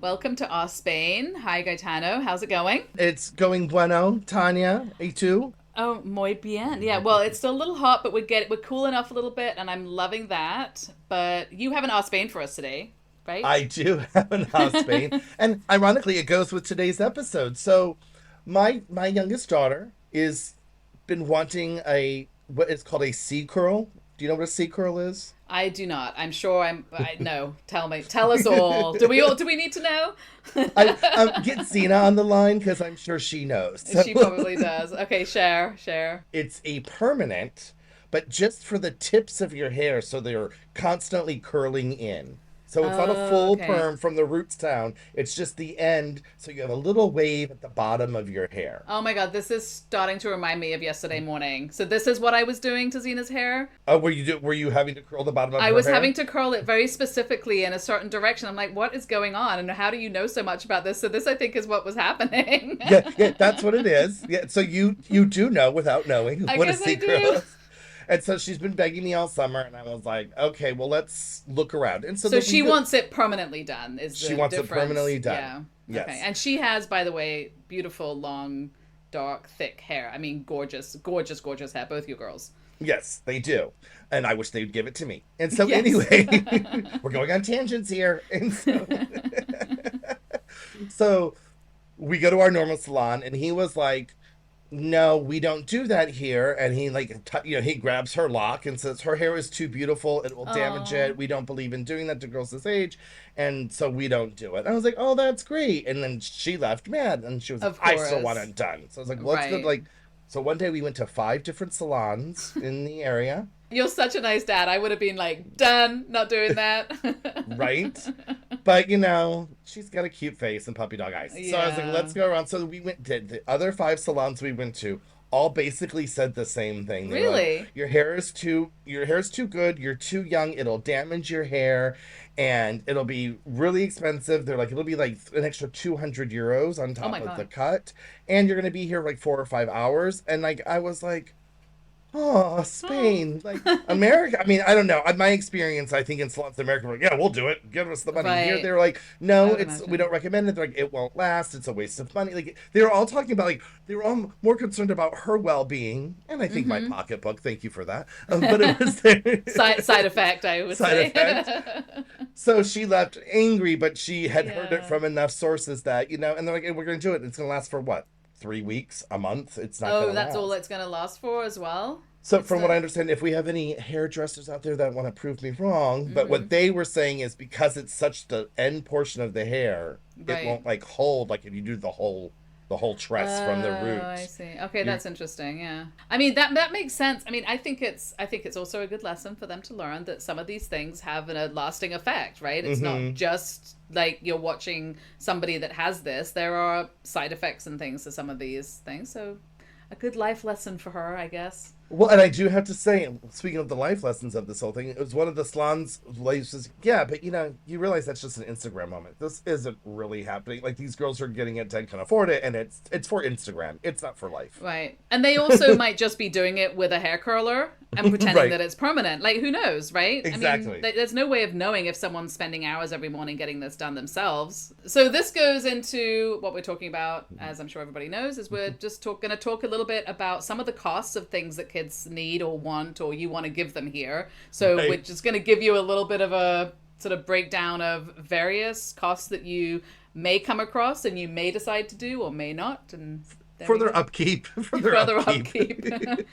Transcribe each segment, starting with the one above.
Welcome to our Spain. Hi, Gaetano. How's it going? It's going bueno, Tanya. A too. Oh, muy bien. Yeah, well, it's still a little hot, but we're cool enough a little bit, and I'm loving that. But you haven't asked Spain for us today, right? I do have an house Spain, and ironically, it goes with today's episode. So, my youngest daughter is been wanting a what is called a sea curl. Do you know what a sea curl is? I do not. I'm sure I know. Tell me. Tell us all. Do we need to know? I get Zena on the line because I'm sure she knows. So She probably does. Okay, share. it's a permanent, but just for the tips of your hair, so they're constantly curling in. So it's not a Oh, full okay. perm from the roots down. It's just the end, so you have a little wave at the bottom of your hair. Oh my God, this is starting to remind me of yesterday morning. So this is what I was doing to Zena's hair. Oh, were you having to curl the bottom of I her was hair? having to curl it very specifically in a certain direction. I'm like, what is going on? And how do you know so much about this? So this, I think, is what was happening. Yeah, that's what it is. Yeah, so you do know without knowing I what a guess I secret do. is. And so she's been begging me all summer, and I was like, okay, well, let's look around. And so So that we she go, wants it permanently done, is she the wants it difference. permanently Yeah. done. Okay. Yes. And she has, by the way, beautiful, long, dark, thick hair. I mean, gorgeous, gorgeous, gorgeous hair, both you girls. Yes, they do. And I wish they'd give it to me. And so Yes. anyway, we're going on tangents here. And so we go to our normal salon and he was like, "No, we don't do that here." And he he grabs her lock and says her hair is too beautiful, it will damage Oh, it. We don't believe in doing that to girls this age, and so we don't do it. I was like, "Oh, that's great." And then she left mad and she was like, of "I still want course. it done." So I was like, "Well, let's go." Right. So one day we went to five different salons in the area. You're such a nice dad. I would have been like, done, not doing that. Right? But she's got a cute face and puppy dog eyes. So I was like, Yeah. let's go around. So we went did the other five salons we went to all basically said the same thing. They were like, Really? your hair is too good, you're too young, it'll damage your hair and it'll be really expensive. They're like it'll be like an extra 200 euros on Oh top my of the God. cut. And you're gonna be here like 4 or 5 hours. And like I was like, oh, Oh. Spain, like America. I mean, I don't know. In my experience, I think in slots in America, we're like, yeah, we'll do it. Give us the money. Here, Right. they're like, I no, would we don't imagine. recommend it. They're like, it won't last. It's a waste of money. Like they were all talking about, like they were all more concerned about her well-being, and I think my Mm-hmm. pocketbook. Thank you for that. But it was their Side effect, I would side say. effect. So she left angry, but she had heard it Yeah. from enough sources that and they're like, hey, we're going to do it. It's going to last for what? 3 weeks, a month? It's not going Oh, to that's all last. it's going to last for as well? So It's from what I not. understand, if we have any hairdressers out there that want to prove me wrong, but Mm-hmm. what they were saying is because it's such the end portion of the hair, it Right. won't like hold like if you do the whole tress from the Oh, I root. see. Okay, You that's interesting. Yeah. I mean that makes sense. I mean, I think it's also a good lesson for them to learn that some of these things have a lasting effect, right? It's not hmm just like you're watching somebody that has this. There are side effects and things to some of these things. So a good life lesson for her, I guess. Well, and I do have to say, speaking of the life lessons of this whole thing, it was one of the salons lady says, yeah, but you realize that's just an Instagram moment. This isn't really happening. Like these girls are getting it and can afford it, and it's for Instagram. It's not for life. Right. And they also might just be doing it with a hair curler and pretending Right. that it's permanent. Like, who knows, right? I mean, Exactly. there's no way of knowing if someone's spending hours every morning getting this done themselves. So this goes into what we're talking about, as I'm sure everybody knows, is we're just going to talk a little bit about some of the costs of things that kids need or want or you want to give them here. So we're Right. just going to give you a little bit of a sort of breakdown of various costs that you may come across and you may decide to do or may not. And there For we their go. upkeep. For their Further upkeep. upkeep.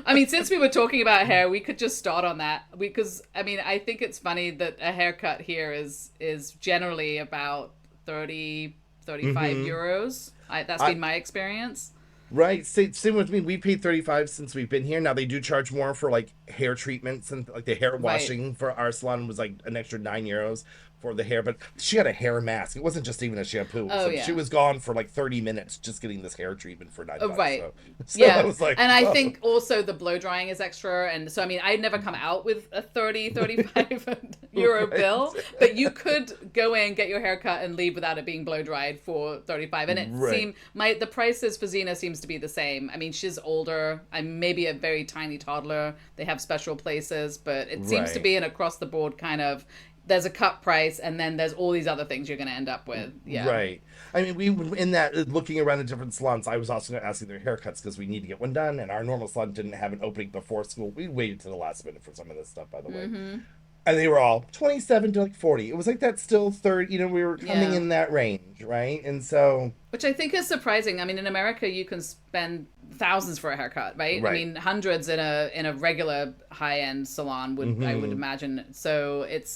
I mean, since we were talking about hair, we could just start on that because I mean, I think it's funny that a haircut here is generally about 30, 35 hmm euros. That's I been my experience. Right. Same with me. We paid 35 since we've been here. Now they do charge more for like hair treatments and like the hair Right. washing for our salon was like an extra 9 euros for the hair. But she had a hair mask. It wasn't just even a shampoo. Oh So she yeah. was gone for like 30 minutes just getting this hair treatment for 9 bucks. Right. So I Yeah. was like, And I oh, think also the blow drying is extra. And so, I mean, I'd never come out with a 30, 35 euro right. bill, but you could go in, get your hair cut and leave without it being blow dried for 35. And it Right. seemed, the prices for Xena seems to be the same. I mean, she's older. I'm maybe a very tiny toddler. They have special places, but it seems to Right. be an across the board kind of there's a cut price, and then there's all these other things you're going to end up with. Yeah. Right. I mean, we in that looking around the different salons, I was also asking their haircuts because we need to get one done, and our normal salon didn't have an opening before school. We waited to the last minute for some of this stuff, by the way. And they were all 27 to like 40. It was like that still third, you know, we were coming in that range, right? And so... Which I think is surprising. I mean, in America, you can spend thousands for a haircut, right? I mean, hundreds in a regular high-end salon, I would imagine. So it's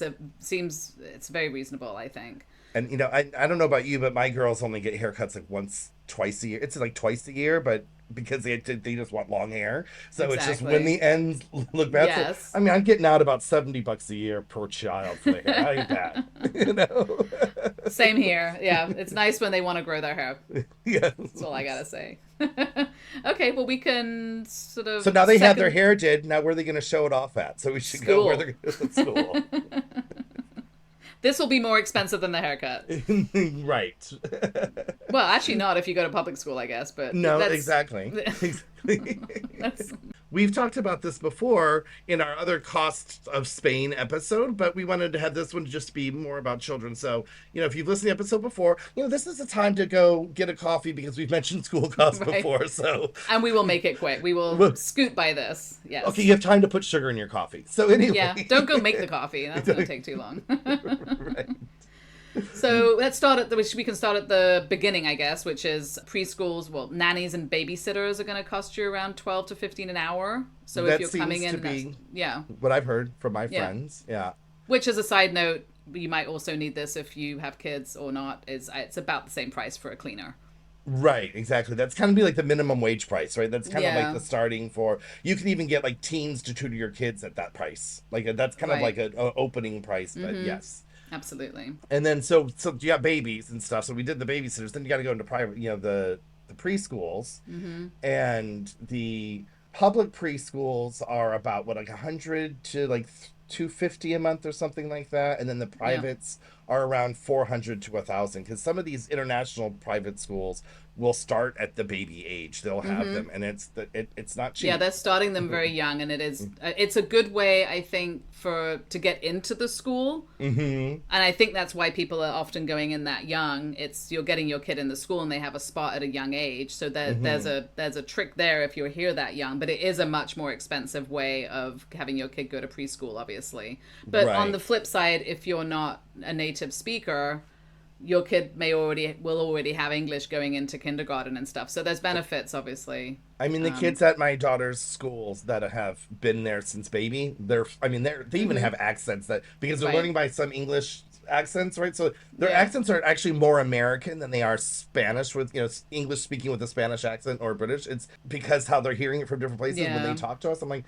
very reasonable, I think. And, you know, I don't know about you, but my girls only get haircuts like twice a year. It's like twice a year, but because they just want long hair. So It's just when the ends look bad. Yes. So, I mean, I'm getting out about $70 a year per child for the hair. I get that. You know? Same here. Yeah. It's nice when they want to grow their hair. Yes. That's all I got to say. Okay, well, we can sort of... So now they have their hair did. Now where are they going to show it off at? So we should go where they're going to school. This will be more expensive than the haircut. Right. Well, actually not if you go to public school, I guess. But no, exactly. We've talked about this before in our other Cost of Spain episode, but we wanted to have this one just be more about children. So, you know, if you've listened to the episode before, you know, this is the time to go get a coffee because we've mentioned school costs before. So, and we will make it quick. We will scoot by this. Yes. Okay, you have time to put sugar in your coffee. So anyway. Yeah, don't go make the coffee. That's going to take too long. Right. So we can start at the beginning, I guess, which is preschools. Well, nannies and babysitters are going to cost you around $12 to $15 an hour. So that if you're coming in, what I've heard from my friends. Yeah. Which, as a side note, you might also need this if you have kids or not. It's about the same price for a cleaner. Right, exactly. That's kind of be like the minimum wage price, right? That's kind of like the starting for. You can even get like teens to tutor your kids at that price. Like that's kind of like an opening price, but yes. Absolutely. And then so you got babies and stuff. So we did the babysitters. Then you got to go into private, you know, the preschools, and the public preschools are about what, like 100 to like 250 a month or something like that, and then the privates are around 400 to 1,000 because some of these international private schools will start at the baby age. They'll have them, and it's not cheap. Yeah, they're starting them very young, and it's a good way, I think, to get into the school. And I think that's why people are often going in that young. You're getting your kid in the school, and they have a spot at a young age. So there's a trick there if you're here that young, but it is a much more expensive way of having your kid go to preschool, obviously. But on the flip side, if you're not a native speaker, your kid will already have English going into kindergarten and stuff. So there's benefits, obviously. I mean, the kids at my daughter's schools that have been there since baby, they even have accents because they're learning by some English accents, right? So their accents are actually more American than they are Spanish with, you know, English speaking with a Spanish accent or British. It's because how they're hearing it from different places when they talk to us. I'm like,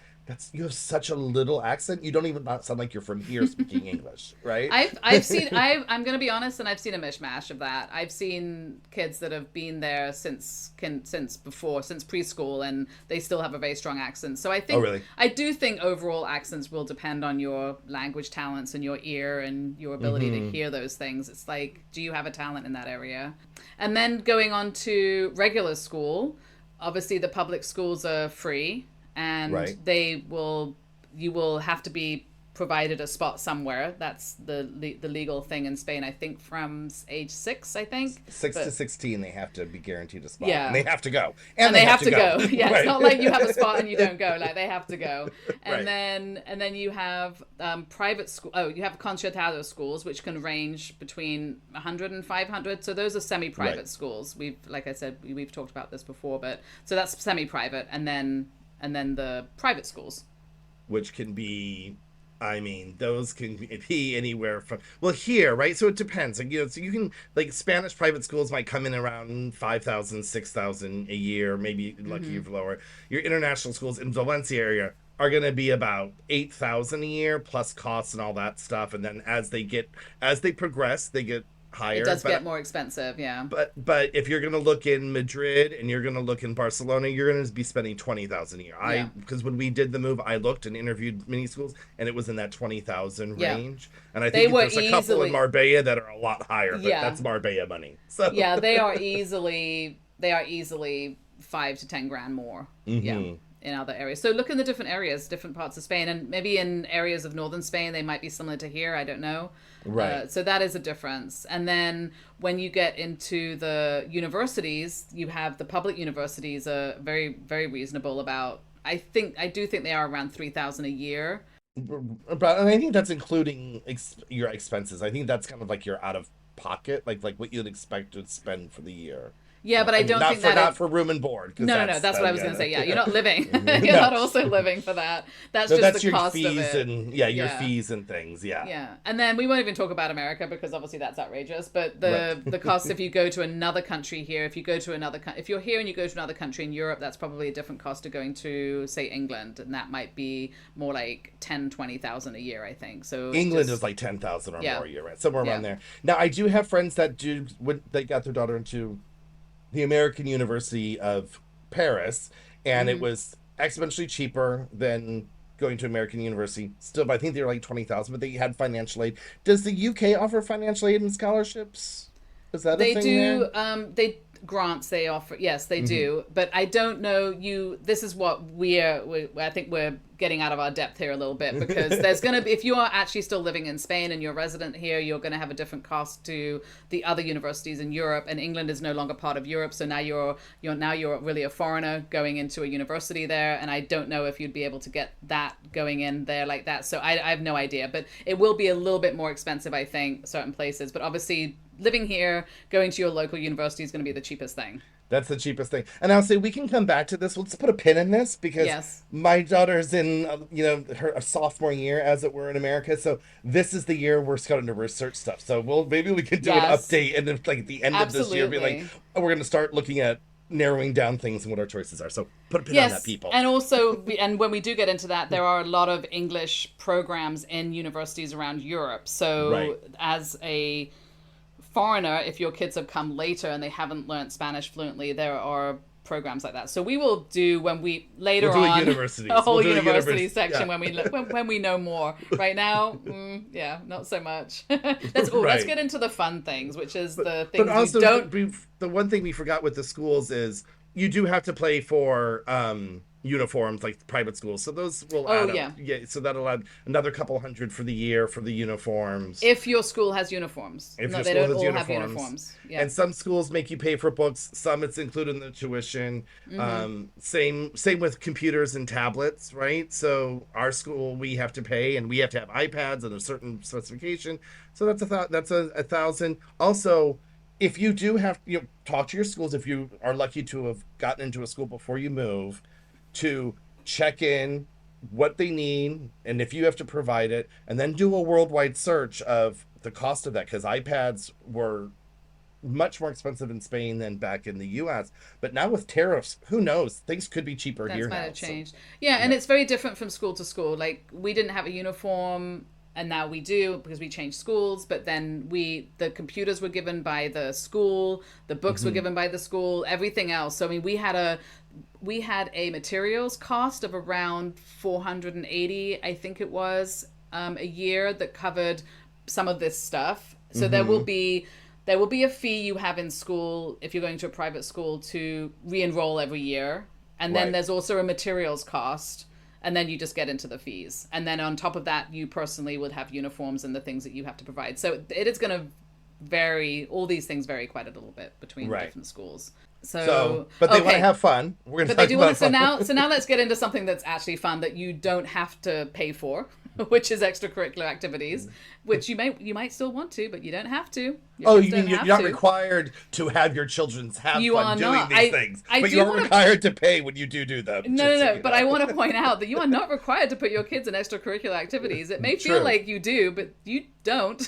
you have such a little accent. You don't even sound like you're from here speaking English, right? I'm going to be honest, and I've seen a mishmash of that. I've seen kids that have been there since preschool, and they still have a very strong accent. So I think, I do think overall accents will depend on your language talents and your ear and your ability to hear those things. It's like, do you have a talent in that area? And then going on to regular school, obviously the public schools are free. And you will have to be provided a spot somewhere. That's the legal thing in Spain, I think, from age 6, I think. 6 to 16, they have to be guaranteed a spot. Yeah. And they have to go. And they have to go. Yeah, it's not like you have a spot and you don't go. Like, they have to go. And then you have private school. Oh, you have concertado schools, which can range between 100 and 500. So those are semi-private schools. Like I said, we've talked about this before, but so that's semi-private. And then the private schools, which can be, I mean, those can be anywhere from, well, here, right? So it depends. Like, you know, so you can, like, Spanish private schools might come in around 5,000, 6,000 a year, maybe lucky if lower. Your international schools in Valencia area are going to be about 8,000 a year plus costs and all that stuff. And then as they progress, they get higher. It does get more expensive, yeah. But if you're going to look in Madrid and you're going to look in Barcelona, you're going to be spending 20,000 a year. Because when we did the move, I looked and interviewed many schools, and it was in that 20,000 range. And I think there's a couple in Marbella that are a lot higher, but that's Marbella money. So yeah, they are easily 5 to 10 grand more. Yeah. in other areas. So look in the different areas, different parts of Spain, and maybe in areas of northern Spain they might be similar to here. I don't know. Right. So that is a difference. And then when you get into the universities, you have the public universities are very, very reasonable about. I do think they are around 3,000 a year. But and I think that's including your expenses. I think that's kind of like your out of pocket, like what you'd expect to spend for the year. Yeah, but I don't think not for room and board. No, that's what I was going to say. Yeah, you're not living. You're not also living for that. That's the your cost fees of it. And your fees and things. Yeah. Yeah, and then we won't even talk about America because obviously that's outrageous. But the cost if you go to another country here, if you're here and you go to another country in Europe, that's probably a different cost to going to say England, and that might be more like 10,000-20,000 a year, I think. So England is like 10,000 or more a year, right? Somewhere around there. Now I do have friends that they got their daughter into the American University of Paris, and it was exponentially cheaper than going to American University. Still, I think they were like 20,000, but they had financial aid. Does the UK offer financial aid and scholarships? Is that a thing there? They grants they offer. Yes, they do. But I don't know. This is what I think we're getting out of our depth here a little bit, because there's going to be, if you are actually still living in Spain and you're resident here, you're going to have a different cost to the other universities in Europe, and England is no longer part of Europe. So now you're really a foreigner going into a university there. And I don't know if you'd be able to get that going in there like that. So I have no idea, but it will be a little bit more expensive, I think, certain places. But obviously living here, going to your local university is going to be the cheapest thing. That's the cheapest thing. And I'll say we can come back to this. Let's put a pin in this, because my daughter's in, her sophomore year, as it were, in America. So this is the year we're starting to research stuff. So maybe we could do an update, and then like at the end of this year, be like, we're going to start looking at narrowing down things and what our choices are. So put a pin on that, people. And also, and when we do get into that, there are a lot of English programs in universities around Europe. So as a foreigner, if your kids have come later and they haven't learned Spanish fluently, there are programs like that. So we will do a whole university section when we know more. Right now, not so much. Let's get into the fun things, which is the things. But also, the one thing we forgot with the schools is you do have to pay for uniforms, like private schools, so those will add up. So that'll add another couple hundred for the year for the uniforms, if your school has uniforms. They don't all have uniforms. And some schools make you pay for books, some it's included in the tuition. Same with computers and tablets, right? So our school, we have to pay, and we have to have iPads and a certain specification, so that's a $1,000. Also, if you do have, talk to your schools, if you are lucky to have gotten into a school before you move, to check in what they need, and if you have to provide it, and then do a worldwide search of the cost of that, because iPads were much more expensive in Spain than back in the US. But now with tariffs, who knows? Things could be cheaper here now. That might have changed. And it's very different from school to school. Like, we didn't have a uniform, and now we do, because we changed schools. But then the computers were given by the school, the books were given by the school, everything else. So I mean, we had a materials cost of around 480, I think it was, a year, that covered some of this stuff. So there will be a fee you have in school if you're going to a private school to re-enroll every year. And then there's also a materials cost. And then you just get into the fees. And then on top of that, you personally would have uniforms and the things that you have to provide. So it is going to vary. All these things vary quite a little bit between different schools. But they want to have fun. We're going to talk about fun. So now let's get into something that's actually fun, that you don't have to pay for, which is extracurricular activities, which you might still want to, but you don't have to. You mean you're not required to have your children have fun doing these things, but you are required to pay when you do them. No. But I want to point out that you are not required to put your kids in extracurricular activities. It may feel like you do, but you don't.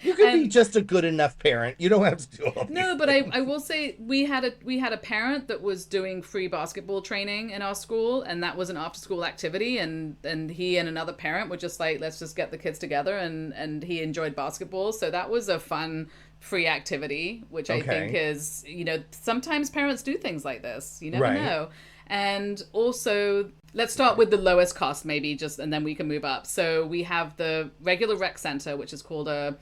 You could be just a good enough parent. You don't have to do all these No, but I will say we had a parent that was doing free basketball training in our school, and that was an after school activity, and he and another parent were just like, let's just get the kids together, and he enjoyed basketball. So that was a fun free activity, which I think is, sometimes parents do things like this. You never know. And also, let's start with the lowest cost, maybe, and then we can move up. So we have the regular rec center, which is called a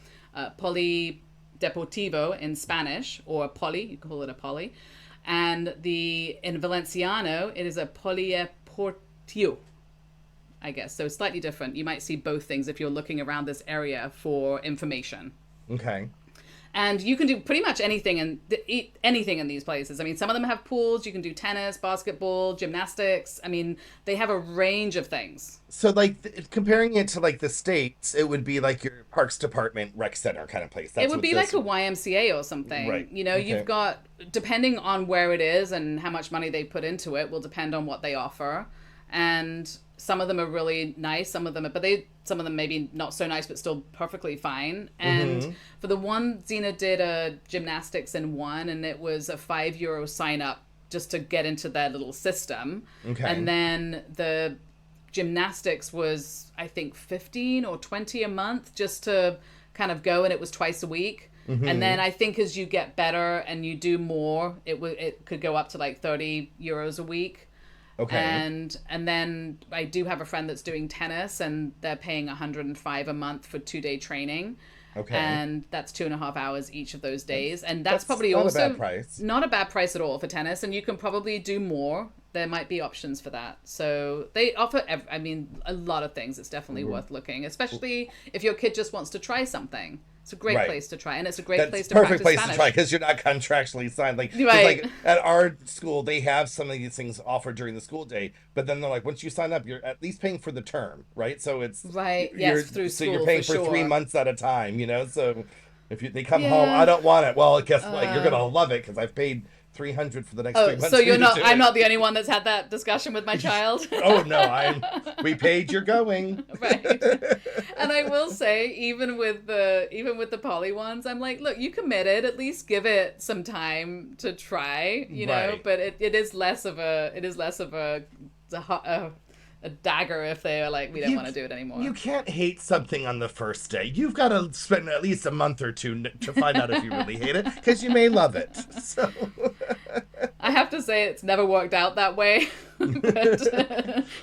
polideportivo in Spanish, or a poly, you can call it a poly. And in Valenciano, it is a polieportiu, I guess. So slightly different. You might see both things if you're looking around this area for information. Okay. And you can do pretty much anything in these places. I mean, some of them have pools. You can do tennis, basketball, gymnastics. I mean, they have a range of things. So, like, comparing it to, like, the States, it would be like your Parks Department rec center kind of place. It would be like a YMCA or something. Right. You know, you've got, depending on where it is and how much money they put into it, will depend on what they offer. And some of them are really nice. Some of them maybe not so nice, but still perfectly fine. And for the one, Zena did a gymnastics in one, and it was a €5 sign up just to get into their little system. Okay. And then the gymnastics was, I think, 15 or 20 a month just to kind of go, and it was twice a week. And then I think as you get better and you do more, it could go up to like €30 a week. Okay. And then I do have a friend that's doing tennis, and they're paying $105 a month for 2-day training. Okay. And that's 2.5 hours each of those days. And that's probably not also a bad price. Not a bad price at all for tennis. And you can probably do more. There might be options for that. So they offer, I mean, a lot of things. It's definitely worth looking, especially if your kid just wants to try something. It's a great place to try, and it's a great place to practice Spanish. Perfect place to try because you're not contractually signed. Like at our school, they have some of these things offered during the school day, but then they're like, once you sign up, you're at least paying for the term, right? So it's through school. So you're paying for 3 months at a time, you know. So if they come home, I don't want it. Well, guess what? You're gonna love it because I've paid $300 for the next 3 months. So I'm not the only one that's had that discussion with my child. Oh no, we paid, you're going. Right. And I will say, even with the poly ones, I'm like, look, you committed, at least give it some time to try, you know, but it is less of a dagger if they are like, we don't want to do it anymore. You can't hate something on the first day. You've got to spend at least a month or two to find out if you really hate it, because you may love it. So I have to say it's never worked out that way, but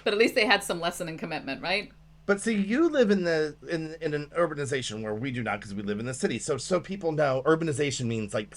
at least they had some lesson and commitment, right? But see, you live in an urbanization where we do not, because we live in the city. So people know urbanization means like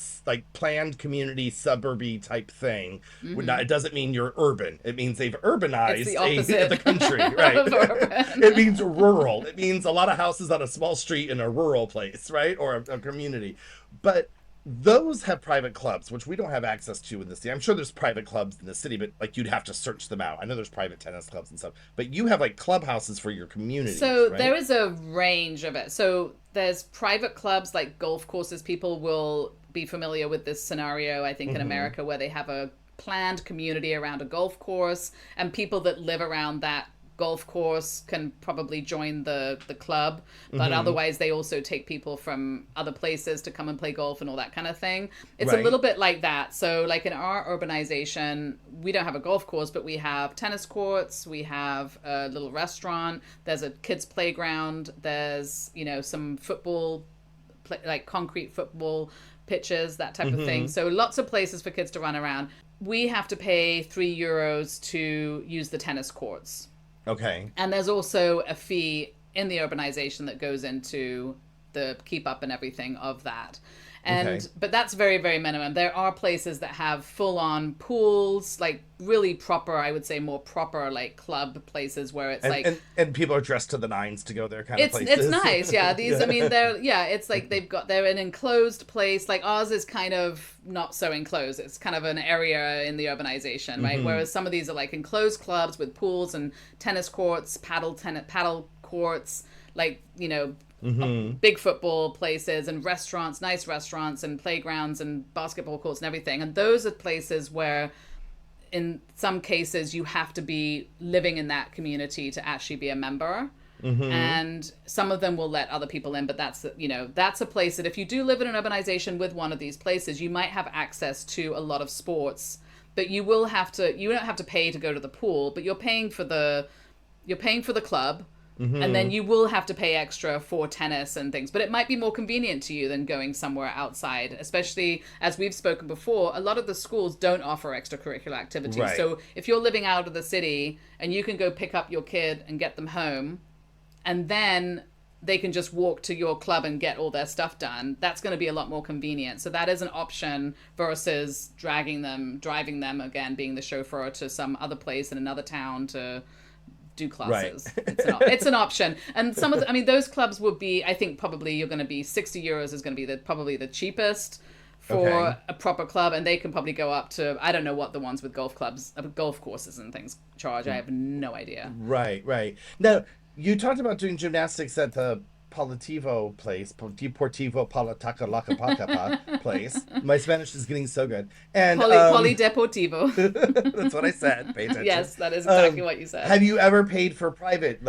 planned community, suburby type thing. It doesn't mean you're urban. It means they've urbanized the country, right? It means rural. It means a lot of houses on a small street in a rural place, right, or a community. But those have private clubs, which we don't have access to in the city. I'm sure there's private clubs in the city, but like you'd have to search them out. I know there's private tennis clubs and stuff, but you have like clubhouses for your community. So right? There is a range of it. So there's private clubs like golf courses. People will be familiar with this scenario, I think, in America, where they have a planned community around a golf course, and people that live around that golf course can probably join the club, but otherwise they also take people from other places to come and play golf and all that kind of thing. It's a little bit like that. So like in our urbanization, we don't have a golf course, but we have tennis courts, we have a little restaurant, there's a kids playground, there's, you know, some football, like concrete football pitches, that type of thing. So lots of places for kids to run around. We have to pay €3 to use the tennis courts. Okay. And there's also a fee in the urbanization that goes into the keep up and everything of that. And but that's very, very minimum. There are places that have full on pools, like really proper, I would say more proper like club places where it's and people are dressed to the nines to go there kind of places. It's nice, yeah. These I mean it's like they're an enclosed place. Like ours is kind of not so enclosed. It's kind of an area in the urbanization, right? Whereas some of these are like enclosed clubs with pools and tennis courts, paddle courts, like, you know, big football places and restaurants, nice restaurants and playgrounds and basketball courts and everything. And those are places where in some cases you have to be living in that community to actually be a member. And some of them will let other people in, but that's a place that if you do live in an urbanization with one of these places, you might have access to a lot of sports, but you don't have to pay to go to the pool, but you're paying for the club. And then you will have to pay extra for tennis and things. But it might be more convenient to you than going somewhere outside, especially as we've spoken before, a lot of the schools don't offer extracurricular activities. Right. So if you're living out of the city and you can go pick up your kid and get them home, and then they can just walk to your club and get all their stuff done. That's going to be a lot more convenient. So that is an option versus driving them again, being the chauffeur to some other place in another town to do classes. Right. It's an option. And some of those clubs would be, I think probably you're going to be €60 is going to be probably the cheapest for a proper club, and they can probably go up to, I don't know what the ones with golf courses and things charge. I have no idea. Right. Now, you talked about doing gymnastics at the Deportivo place, Deportivo Palatacalacapacapa place. My Spanish is getting so good. And Polideportivo. That's what I said. Pay attention. Yes, that is exactly what you said. Have you ever paid for private,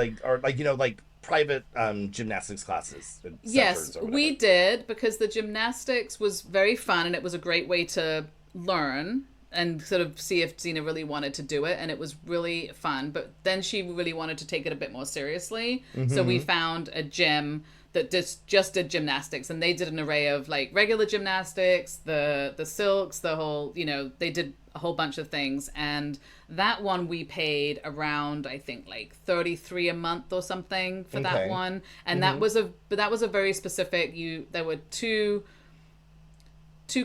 private gymnastics classes? Yes, we did, because the gymnastics was very fun and it was a great way to learn and sort of see if Zena really wanted to do it, and it was really fun. But then she really wanted to take it a bit more seriously. So we found a gym that just did gymnastics, and they did an array of like regular gymnastics, the silks, the whole, they did a whole bunch of things. And that one we paid around, I think, like $33 a month or something for that one. And that was a very specific, there were two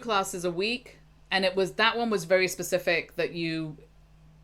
classes a week. And that one was very specific that you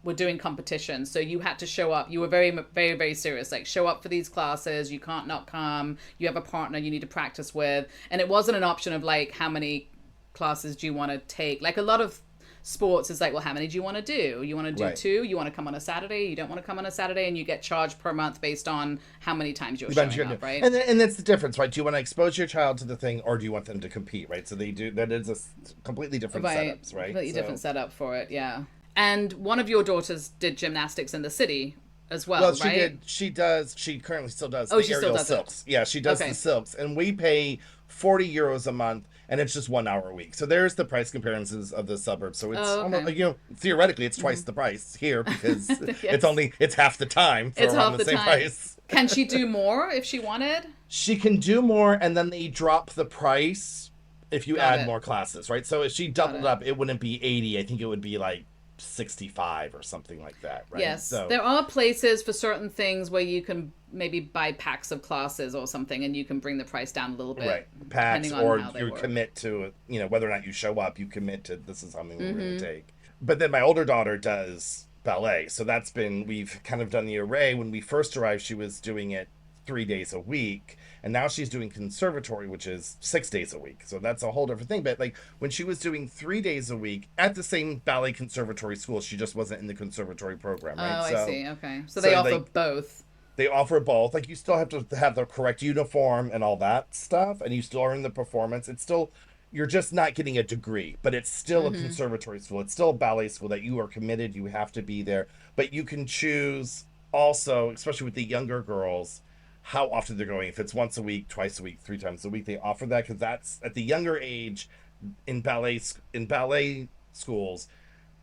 were doing competition. So you had to show up. You were very, very, very serious. Like, show up for these classes. You can't not come. You have a partner you need to practice with. And it wasn't an option of like, how many classes do you want to take? Like a lot of sports is like, well, how many do you want to do? You want to do 2? You want to come on a Saturday? You don't want to come on a Saturday? And you get charged per month based on how many times you're showing up, right? And that's the difference, right? Do you want to expose your child to the thing, or do you want them to compete, right? So that is a completely different setups, right? Completely different setup for it, yeah. And one of your daughters did gymnastics in the city as well, she right? did. She does. She currently still does. Oh, she still does silks. Yeah, she does the silks, and we pay €40 a month, and it's just 1 hour a week. So there's the price comparisons of the suburbs. So it's almost, theoretically it's twice the price here, because it's half the time for around the same price. Can she do more if she wanted? She can do more, and then they drop the price if you add more classes, right? So if she doubled up, it wouldn't be 80. I think it would be like 65 or something like that, right? Yes. So there are places for certain things where you can maybe buy packs of classes or something, and you can bring the price down a little bit. Right. Packs, or you commit to, whether or not you show up, you commit to, this is something we're going to take. But then my older daughter does ballet. So we've kind of done the array. When we first arrived, she was doing it 3 days a week. And now she's doing conservatory, which is 6 days a week. So that's a whole different thing. But like when she was doing 3 days a week at the same ballet conservatory school, she just wasn't in the conservatory program, right? Oh, I see. Okay. So they offer both. They offer both. Like, you still have to have the correct uniform and all that stuff, and you still are in the performance. It's still, you're just not getting a degree, but it's still a conservatory school. It's still a ballet school that you are committed. You have to be there. But you can choose also, especially with the younger girls, how often they're going. If it's once a week, twice a week, 3 times a week, they offer that, because that's at the younger age in ballet schools.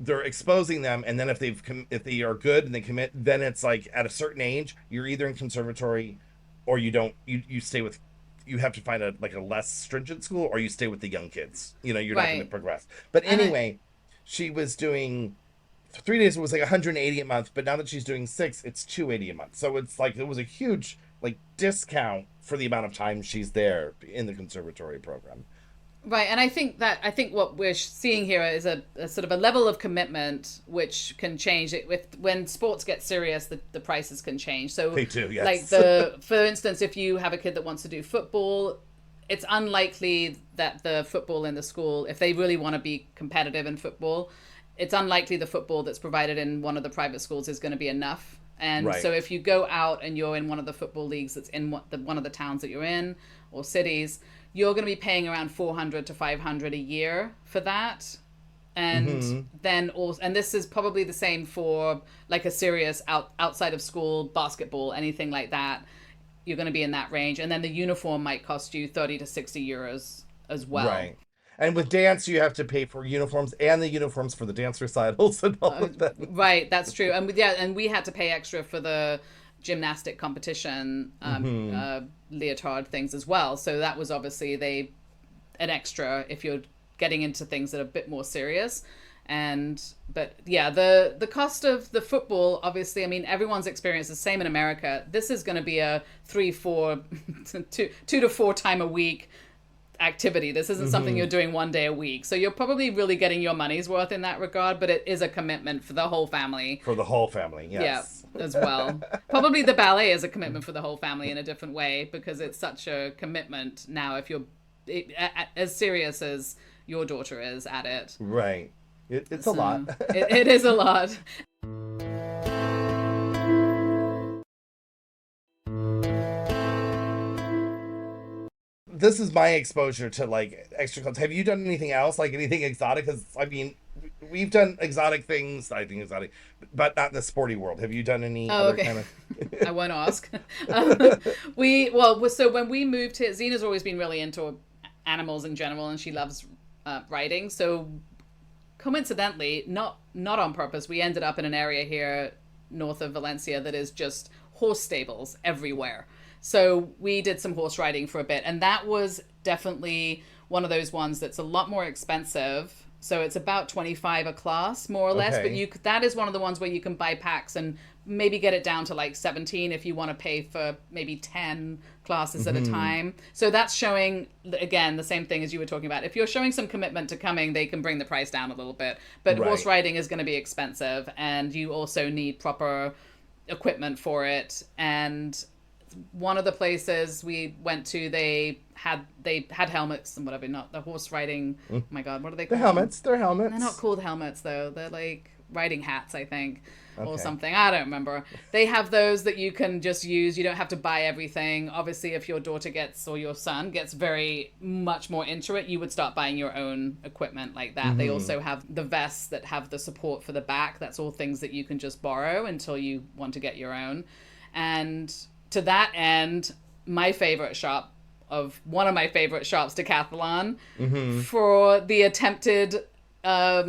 They're exposing them, and then if they are good and they commit, then it's like at a certain age, you're either in conservatory, or you don't. You stay with. You have to find a less stringent school, or you stay with the young kids. You're not going to progress. But anyway, she was doing 3 days. It was like $180 a month, but now that she's doing 6, it's $280 a month. So it's like it was a huge discount for the amount of time she's there in the conservatory program. Right, and I think what we're seeing here is a sort of a level of commitment which can change it when sports get serious. The prices can change. So they do, yes. Like for instance, if you have a kid that wants to do football, it's unlikely that the football in the school, if they really want to be competitive in football, it's unlikely the football that's provided in one of the private schools is going to be enough. And so if you go out and you're in one of the football leagues that's in one of the towns that you're in or cities, you're going to be paying around $400 to $500 a year for that. And then also, and this is probably the same for like a serious outside of school basketball, anything like that. You're going to be in that range. And then the uniform might cost you 30 to 60 euros as well. Right. And with dance, you have to pay for uniforms and the uniforms for the dance recitals and all of that. Right, that's true. And we had to pay extra for the gymnastic competition leotard things as well. So that was obviously an extra if you're getting into things that are a bit more serious. But yeah, the cost of the football, obviously, I mean, everyone's experience is the same in America. This is going to be a 2 to 4 time a week activity. This isn't something you're doing one day a week. So you're probably really getting your money's worth in that regard, but it is a commitment for the whole family. For the whole family, yes. Yeah, as well. Probably the ballet is a commitment for the whole family in a different way, because it's such a commitment now if you're as serious as your daughter is at it. Right. It's a lot. It is a lot. This is my exposure to like extra clubs. Have you done anything else, like anything exotic? Because I mean, we've done exotic things. I think exotic, but not in the sporty world. Have you done any other kind of? I won't ask. So when we moved here, Zena's always been really into animals in general, and she loves riding. So coincidentally, not on purpose, we ended up in an area here north of Valencia that is just horse stables everywhere. So we did some horse riding for a bit, and that was definitely one of those ones that's a lot more expensive. So it's about 25 a class, more or less. Okay. But that is one of the ones where you can buy packs and maybe get it down to like 17 if you want to pay for maybe 10 classes at a time. So that's showing, again, the same thing as you were talking about. If you're showing some commitment to coming, they can bring the price down a little bit. But horse riding is going to be expensive, and you also need proper equipment for it. And one of the places we went to, they had helmets and whatever, not the horse riding. Oh my God, what are they called? They're helmets. They're not called helmets though. They're like riding hats, I think, or something. I don't remember. They have those that you can just use. You don't have to buy everything. Obviously, if your daughter or your son gets very much more into it, you would start buying your own equipment like that. They also have the vests that have the support for the back. That's all things that you can just borrow until you want to get your own. And to that end, one of my favorite shops, Decathlon, for the attempted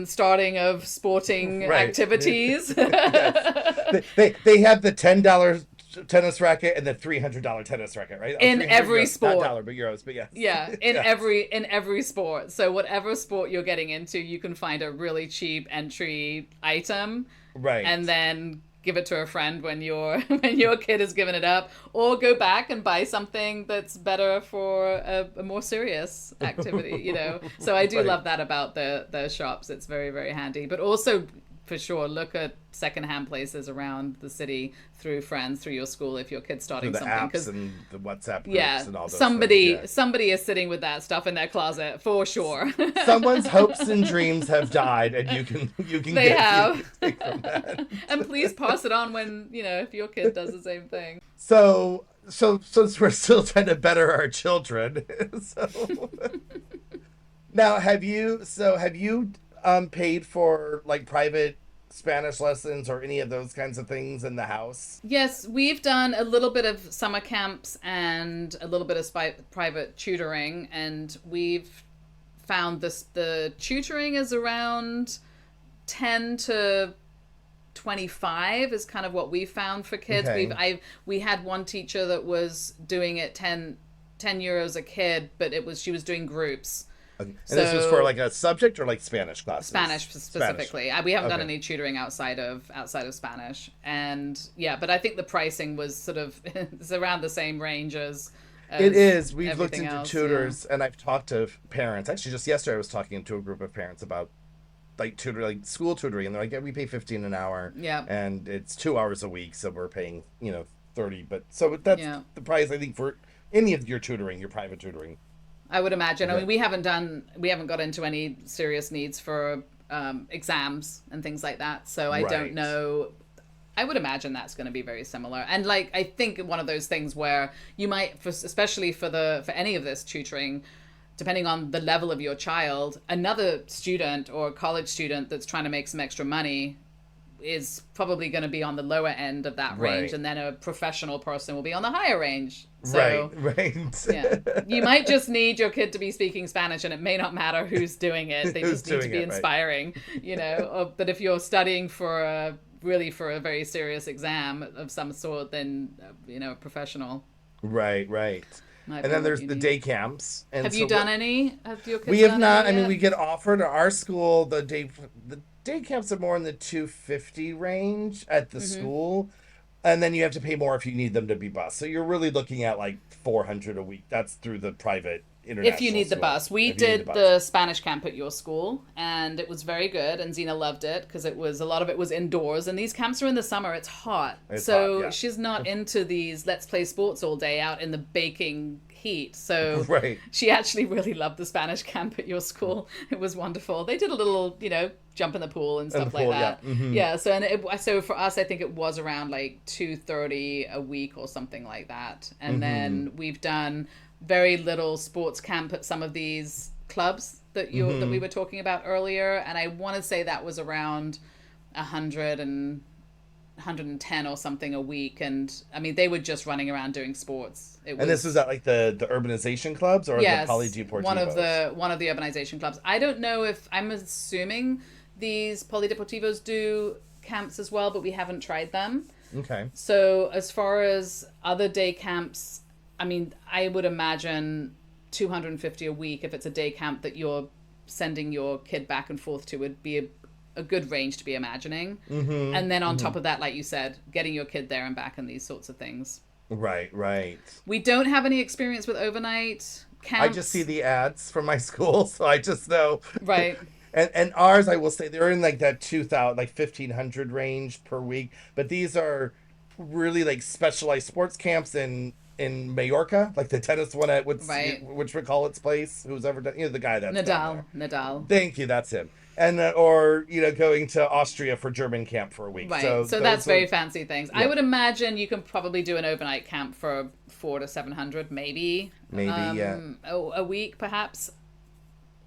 starting of sporting activities. Yes. They have the $10 tennis racket and the $300 tennis racket, right? In every sport. Not dollar, but euros, but yes. Yeah, in every sport. So whatever sport you're getting into, you can find a really cheap entry item. Right. And then give it to a friend when your kid has given it up, or go back and buy something that's better for a more serious activity, you know. So I do love that about the shops. It's very, very handy. But also, for sure, look at secondhand places around the city through friends, through your school, if your kid's starting something. The apps and the WhatsApp groups and all those things. Somebody is sitting with that stuff in their closet for sure. Someone's hopes and dreams have died, and you can they have. take from that. And please pass it on when, if your kid does the same thing. So since we're still trying to better our children, now have you paid for like private Spanish lessons or any of those kinds of things in the house? Yes, we've done a little bit of summer camps and a little bit of private tutoring, and we've found the tutoring is around 10 to 25 is kind of what we found for kids. Okay. We had one teacher that was doing it 10 euros a kid, but she was doing groups. And this was for like a subject or like Spanish classes? Spanish specifically. We haven't done any tutoring outside of Spanish. And yeah, but I think the pricing was sort of it's around the same range as it is. We've looked into else, tutors, and I've talked to parents. Actually, just yesterday I was talking to a group of parents about like school tutoring, and they're like, yeah, we pay $15 an hour. Yeah. And it's 2 hours a week, so we're paying, 30. But so that's the price, I think, for any of your tutoring, your private tutoring. I would imagine. I mean, we haven't got into any serious needs for exams and things like that. So I don't know. I would imagine that's going to be very similar. And like, I think one of those things where you might, especially for any of this tutoring, depending on the level of your child, another student or college student that's trying to make some extra money is probably going to be on the lower end of that range, and then a professional person will be on the higher range. So, right. Yeah, you might just need your kid to be speaking Spanish, and it may not matter who's doing it. They just need to be inspiring, But if you're studying for a very serious exam of some sort, then a professional. Right. And then there's the day camps. And have you done any? Have your kids we have done not. Any I mean, we get offered at our school the day camps are more in the 250 range at the Mm-hmm. school. And then you have to pay more if you need them to be bused. So you're really looking at like 400 a week. That's through the private If you international need the school. bus. We If you need the did bus. the Spanish camp at your school, and it was very good, and Zena loved it because it was a lot of it was indoors, and these camps are in the summer. It's hot. It's So hot, yeah. she's not into these let's play sports all day out in the baking heat. So Right. she actually really loved the Spanish camp at your school. It was wonderful. They did a little, jump in the pool and stuff the pool, like that. yeah. Mhm. Yeah, so for us I think it was around like 230 a week or something like that. And then we've done very little sports camp at some of these clubs that we were talking about earlier, and I want to say that was around 110 or something a week. And I mean, they were just running around doing sports. And this was at like the urbanization clubs or the polydeportivos? one of the urbanization clubs. I don't know if I'm assuming these polydeportivos do camps as well, but we haven't tried them. Okay. So as far as other day camps, I mean, I would imagine 250 a week if it's a day camp that you're sending your kid back and forth to would be a good range to be imagining. Mm-hmm. And then on top of that, like you said, getting your kid there and back and these sorts of things. Right. We don't have any experience with overnight camps. I just see the ads from my school, so I just know. Right. And ours, I will say, they're in like that 2,000, like 1,500 range per week. But these are really like specialized sports camps in Mallorca, like the tennis one at which we call its place. Who's ever done, the guy that's Nadal. Thank you, that's him. And or going to Austria for German camp for a week. Right. So that's very fancy things. Yeah. I would imagine you can probably do an overnight camp for 400 to 700, maybe. Yeah. A week, perhaps.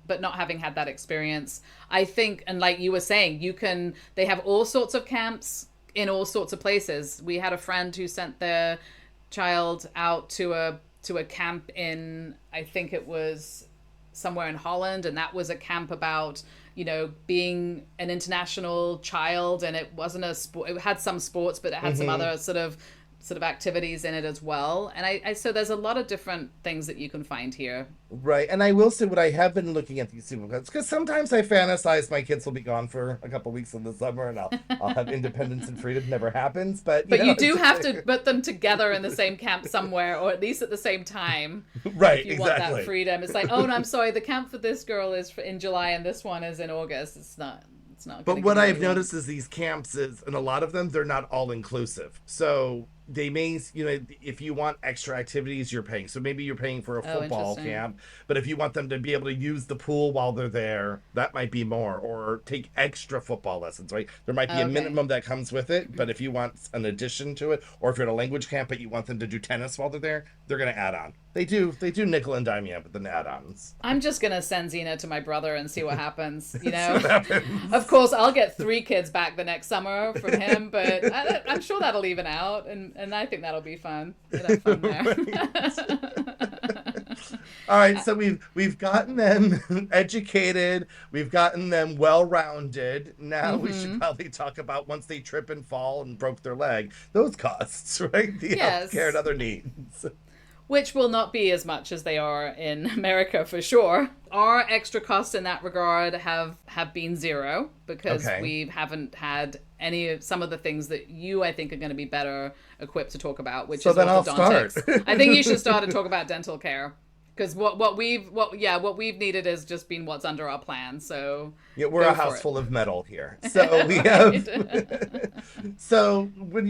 But not having had that experience, I think, and like you were saying, they have all sorts of camps in all sorts of places. We had a friend who sent their child out to a camp in, I think it was somewhere in Holland, and that was a camp about being an international child, and it wasn't a sport. It had some sports, but it had some other sort of activities in it as well. And I so there's a lot of different things that you can find here. Right. And I will say what I have been looking at these super clubs, because sometimes I fantasize my kids will be gone for a couple weeks in the summer and I'll have independence and freedom. Never happens. But you do have to put them together in the same camp somewhere, or at least at the same time. Right. If you want that freedom. It's like, oh, no, I'm sorry, the camp for this girl is in July and this one is in August. It's not. But what I've noticed is these camps and a lot of them, they're not all inclusive. So they may, if you want extra activities, you're paying. So maybe you're paying for a football camp, but if you want them to be able to use the pool while they're there, that might be more, or take extra football lessons, right? There might be a minimum that comes with it, but if you want an addition to it, or if you're at a language camp, but you want them to do tennis while they're there, they're going to add on. They do nickel and dime you with the add-ons. I'm just going to send Zena to my brother and see what happens, Of course, I'll get 3 kids back the next summer from him, but I'm sure that'll even out, and I think that'll be fun. We'll have fun there. All right, so we've gotten them educated, we've gotten them well-rounded. Now we should probably talk about once they trip and fall and broke their leg, those costs, right? The healthcare and other needs. Which will not be as much as they are in America for sure. Our extra costs in that regard have been zero, because we haven't had some of the things that you, I think, are going to be better equipped to talk about, which is orthodontics. I think you should start to talk about dental care, because what we've needed has just been what's under our plan. So yeah, we're a house full of metal here. So we have. So when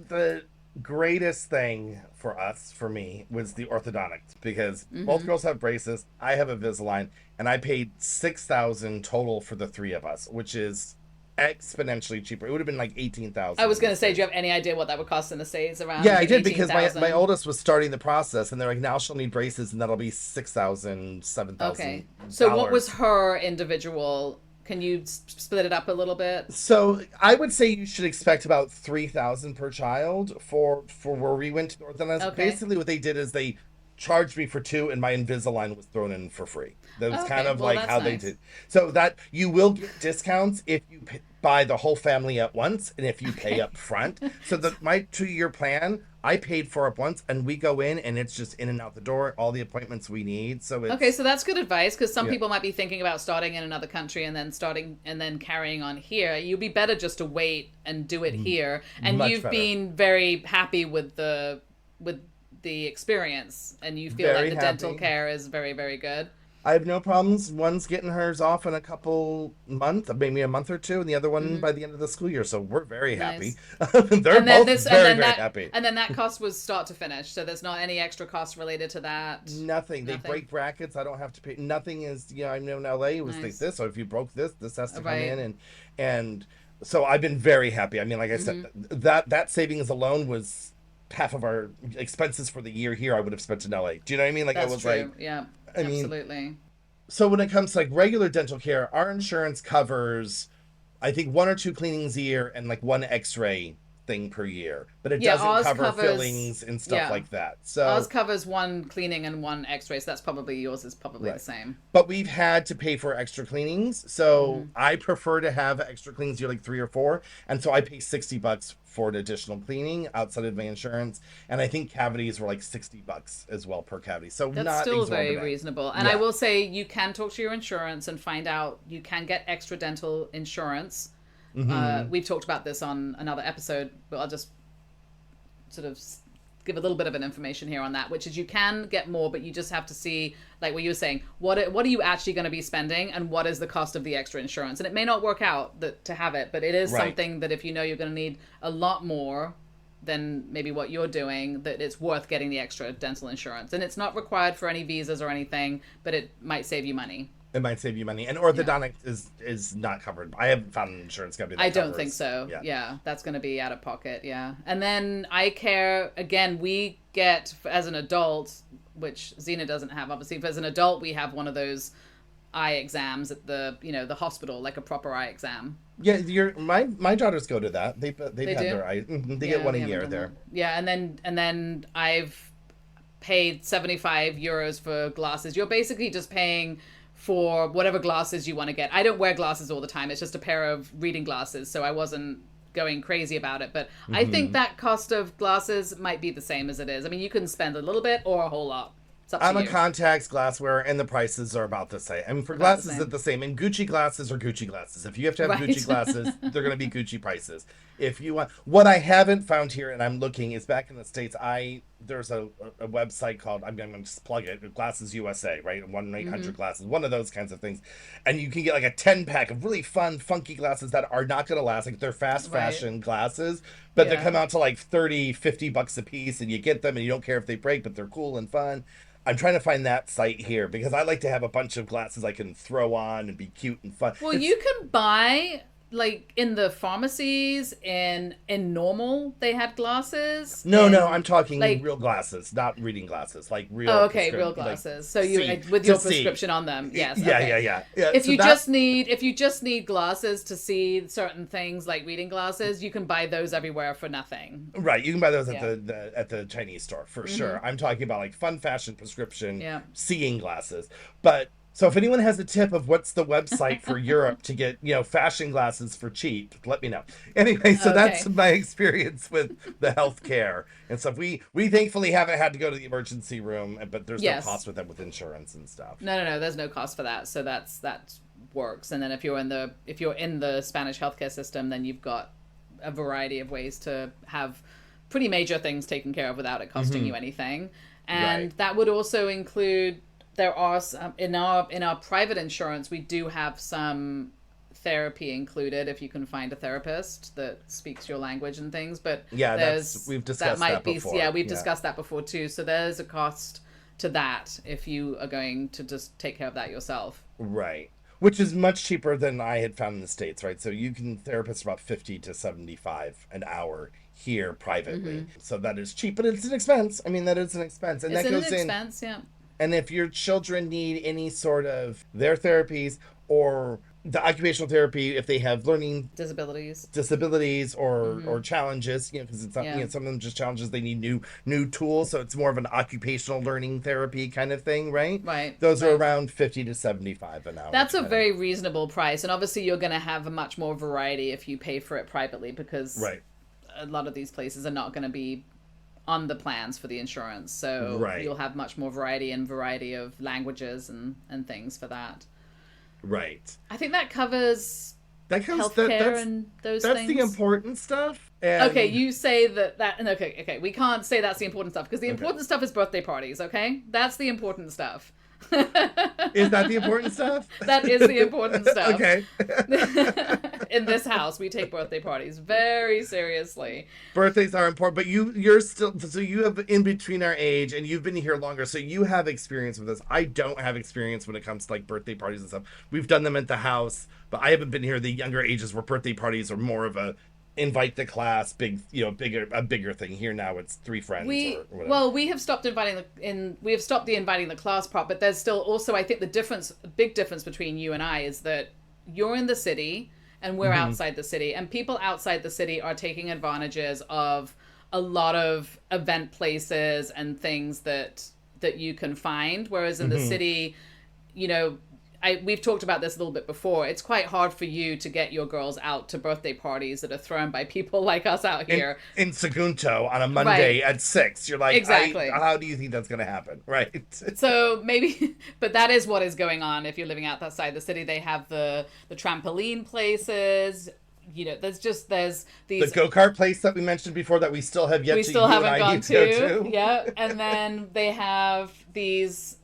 the greatest thing for me was the orthodontics, because both girls have braces, I have Invisalign, and I paid $6,000 total for the 3 of us, which is exponentially cheaper. It would have been like $18,000. I was going to say, do you have any idea what that would cost in the States? Around I did, because my oldest was starting the process, and they're like, now she'll need braces, and that'll be $6,000, $7,000. Okay, so what was her individual? Can you split it up a little bit? So I would say you should expect about $3,000 per child for where we went to the orthodontist. Okay. Basically, what they did is they charged me for 2, and my Invisalign was thrown in for free. That was kind of like how they did. So that you will get discounts if you buy the whole family at once, and if you pay up front. So my 2-year plan, I paid for it once, and we go in, and it's just in and out the door, all the appointments we need. So it's, Okay, so that's good advice, because some yeah. people might be thinking about starting in another country and then carrying on here. You'd be better just to wait and do it here. And Much you've better. been very happy with the experience, and you feel Very like the dental happy. care is very, very good. I have no problems. One's getting hers off in a couple months, maybe a month or two, and the other one by the end of the school year. So we're very happy. They're And then both very, very that happy. and then that cost was start to finish, so there's not any extra cost related to that. Nothing. They Nothing. break brackets. I don't have to pay. Nothing is. I know in LA it was like Nice. this. So if you broke this, this has to come Right. in, and so I've been very happy. I mean, like I said, that savings alone was half of our expenses for the year here. I would have spent in LA. Do you know what I mean? Like That's I was true. like, Yeah, I mean, absolutely. so when it comes to like regular dental care, our insurance covers, I think, 1 or 2 cleanings a year and like 1 X-ray thing per year, but it Yeah, doesn't ours cover covers- fillings and stuff yeah. like that. So, Ours covers 1 cleaning and 1 X-ray, so that's probably yours is probably Right. the same. but we've had to pay for extra cleanings, so Mm-hmm. I prefer to have extra cleanings. You're like 3 or 4, and so I pay $60 for an additional cleaning outside of my insurance, and I think cavities were like $60 as well per cavity. So That's not still very exorbitant. reasonable. And I Yeah. will say you can talk to your insurance and find out you can get extra dental insurance. We've talked about this on another episode, but I'll just sort of give a little bit of an information here on that, which is you can get more, but you just have to see, like what you were saying, what are you actually going to be spending, and what is the cost of the extra insurance. And it may not work out to have it, but it is Right. something that if you know you're going to need a lot more than maybe what you're doing, that it's worth getting the extra dental insurance. And it's not required for any visas or anything, but it might save you money. It might save you money, and orthodontics is not covered. I haven't found an insurance company that I don't covers. think so. Yeah. Yeah, that's going to be out of pocket. Yeah. And then eye care, again, we get as an adult, which Xena doesn't have, obviously. But as an adult, we have one of those eye exams at the the hospital, like a proper eye exam. Yeah, my daughters go to that. They've had do? their eye. They Yeah, get one we a haven't year done there. that. Yeah, and then I've paid 75 euros for glasses. You're basically just paying for whatever glasses you want to get. I don't wear glasses all the time. It's just a pair of reading glasses, so I wasn't going crazy about it. But I think that cost of glasses might be the same as it is. I mean, you can spend a little bit or a whole lot. It's up to I'm a you. contacts glassware, and the prices are about the same. I mean, for About the glasses, same. they're the same. And Gucci glasses are Gucci glasses. If you have to have Right. Gucci glasses, they're going to be Gucci prices. If you want, what I haven't found here, and I'm looking, is back in the States. There's a website called, I'm going to just plug it, Glasses USA, right? 1-800 glasses, one of those kinds of things, and you can get like a 10-pack of really fun, funky glasses that are not going to last. Like they're fast Right. fashion glasses, but they Yeah. come out to like $30-$50 a piece, and you get them, and you don't care if they break, but they're cool and fun. I'm trying to find that site here because I like to have a bunch of glasses I can throw on and be cute and fun. Well, you can buy, like, in the pharmacies, in normal, they had glasses. No, and, I'm talking like- real glasses, not reading glasses, like real. Oh, okay, real like, glasses. So you see, with to your see. prescription on them. Yes. Yeah, okay. yeah. If so you that- just need glasses to see certain things like reading glasses, you can buy those everywhere for nothing. Right, you can buy those at Yeah. at the Chinese store for sure. I'm talking about like fun fashion prescription Yeah. seeing glasses. But so if anyone has a tip of what's the website for Europe to get, fashion glasses for cheap, let me know. Anyway, so that's Okay. my experience with the healthcare and stuff. We thankfully haven't had to go to the emergency room, but there's Yes. no cost with them with insurance and stuff. No, there's no cost for that. So that works. And then if you're in the Spanish healthcare system, then you've got a variety of ways to have pretty major things taken care of without it costing you anything. And Right. that would also include, there are some, in our private insurance, we do have some therapy included if you can find a therapist that speaks your language and things. But Yeah, there's we've discussed that before. Yeah, we've Yeah. discussed that before too. So there's a cost to that if you are going to just take care of that yourself. Right. Which is much cheaper than I had found in the States, right? So you can therapists about 50 to 75 an hour here privately. So that is cheap, but it's an expense. I mean, that is an expense. And It's that an goes in. expense, yeah. And if your children need any sort of their therapies or the occupational therapy, if they have learning disabilities or challenges, because it's not, Yeah. some of them just challenges, they need new tools. So it's more of an occupational learning therapy kind of thing, right? Right. Those are right. around 50 to 75 an hour. That's a depending. very reasonable price. And obviously you're going to have a much more variety if you pay for it privately, because Right. a lot of these places are not going to be on the plans for the insurance. So Right. you'll have much more variety of languages and things for that. Right. I think that covers healthcare and those that's things. the important stuff. And Okay, you say that, and okay, we can't say that's the important stuff, because the important stuff is birthday parties, okay? That's the important stuff. Is that the important stuff? That is the important stuff. Okay. In this house, we take birthday parties very seriously. Birthdays are important, but you're still, so you have in between our age and you've been here longer, so you have experience with this. I don't have experience when it comes to like birthday parties and stuff. We've done them at the house, but I haven't been here the younger ages where birthday parties are more of a invite the class, bigger thing. Here now it's 3 friends or whatever. We have stopped inviting the inviting the class part, but there's still also, I think the big difference between you and I is that you're in the city and we're outside the city, and people outside the city are taking advantages of a lot of event places and things that you can find, whereas in the city, you know, we've talked about this a little bit before. It's quite hard for you to get your girls out to birthday parties that are thrown by people like us out here. In Sagunto on a Monday at 6. You're like, exactly. How do you think that's going to happen? Right. So maybe, but that is what is going on. If you're living outside the city, they have the trampoline places. You know, there's these... The go-kart place that we mentioned before that we still have yet to... We still haven't gone to. Yeah. And then they have these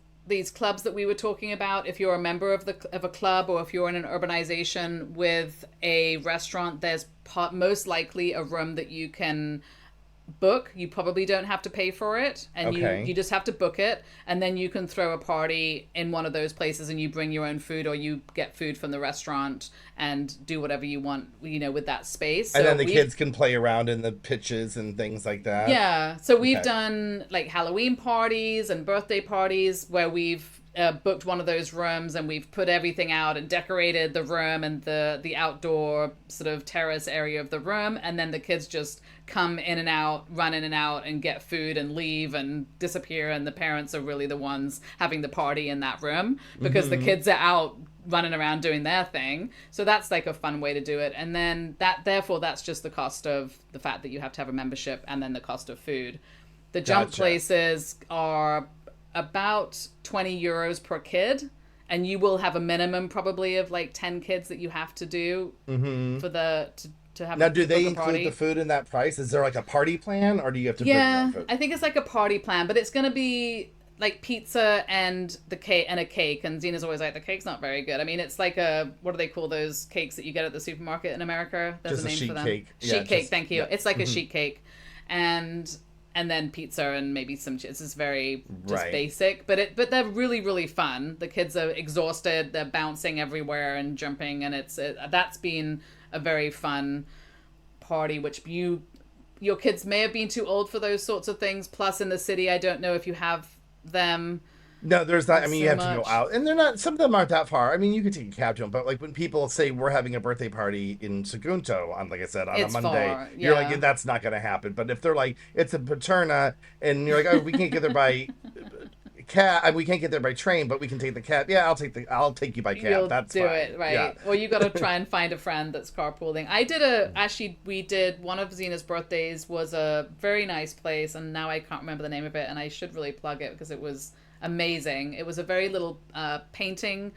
clubs that we were talking about. If you're a member of a club, or if you're in an urbanization with a restaurant, there's most likely a room that you can book. You probably don't have to pay for it, and you just have to book it, and then you can throw a party in one of those places, and you bring your own food, or you get food from the restaurant and do whatever you want, you know, with that space. And then the kids can play around in the pitches and things like that. Yeah. So we've done like Halloween parties and birthday parties where we've booked one of those rooms, and we've put everything out and decorated the room and the outdoor sort of terrace area of the room, and then the kids just come in and out, run in and out, and get food and leave and disappear, and the parents are really the ones having the party in that room, because the kids are out running around doing their thing. So that's like a fun way to do it. And then that's just the cost of the fact that you have to have a membership, and then the cost of food. The jump places are about 20 euros per kid, and you will have a minimum probably of like 10 kids that you have to do for to have. Now, do they include the food in that price? Is there like a party plan, or do you have to bring your own food? I think it's like a party plan, but it's going to be like pizza and the cake and a cake. And Zena's always like, the cake's not very good. I mean, it's like what do they call those cakes that you get at the supermarket in America? There's just a name for them. Cake. Sheet cake. Thank you. Yeah. It's like a sheet cake, and then pizza and maybe some chips. It's very just basic, but they're really, really fun. The kids are exhausted. They're bouncing everywhere and jumping, and that's been a very fun party, which your kids may have been too old for those sorts of things. Plus, in the city, I don't know if you have them. No, there's not. I mean, you have to go out, and they're not. Some of them aren't that far. I mean, you could take a cab to them, but like when people say we're having a birthday party in Sagunto on, like I said, on a Monday, you're like, that's not going to happen. But if they're like, it's in Paterna, and you're like, oh, we can't get there by cab, we can't get there by train, but we can take the cab. Yeah, I'll take you by cab. You'll that's do fine. It right. Yeah. Or you got to try and find a friend that's carpooling. We did one of Zena's birthdays was a very nice place, and now I can't remember the name of it, and I should really plug it because it was amazing. It was a very little painting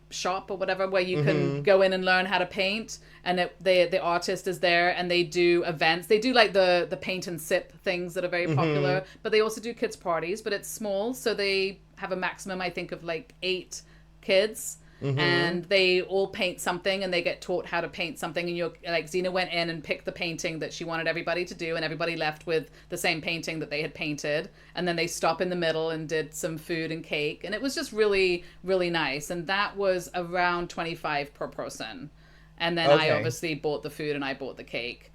shop or whatever, where you can go in and learn how to paint, and the artist is there, and they do events. They do like the paint and sip things that are very popular, but they also do kids parties, but it's small, so they have a maximum, I think, of like 8 kids. And they all paint something, and they get taught how to paint something, and you're like, Zena went in and picked the painting that she wanted everybody to do, and everybody left with the same painting that they had painted, and then they stop in the middle and did some food and cake, and it was just really, really nice. And that was around 25 per person, and then I obviously bought the food and I bought the cake,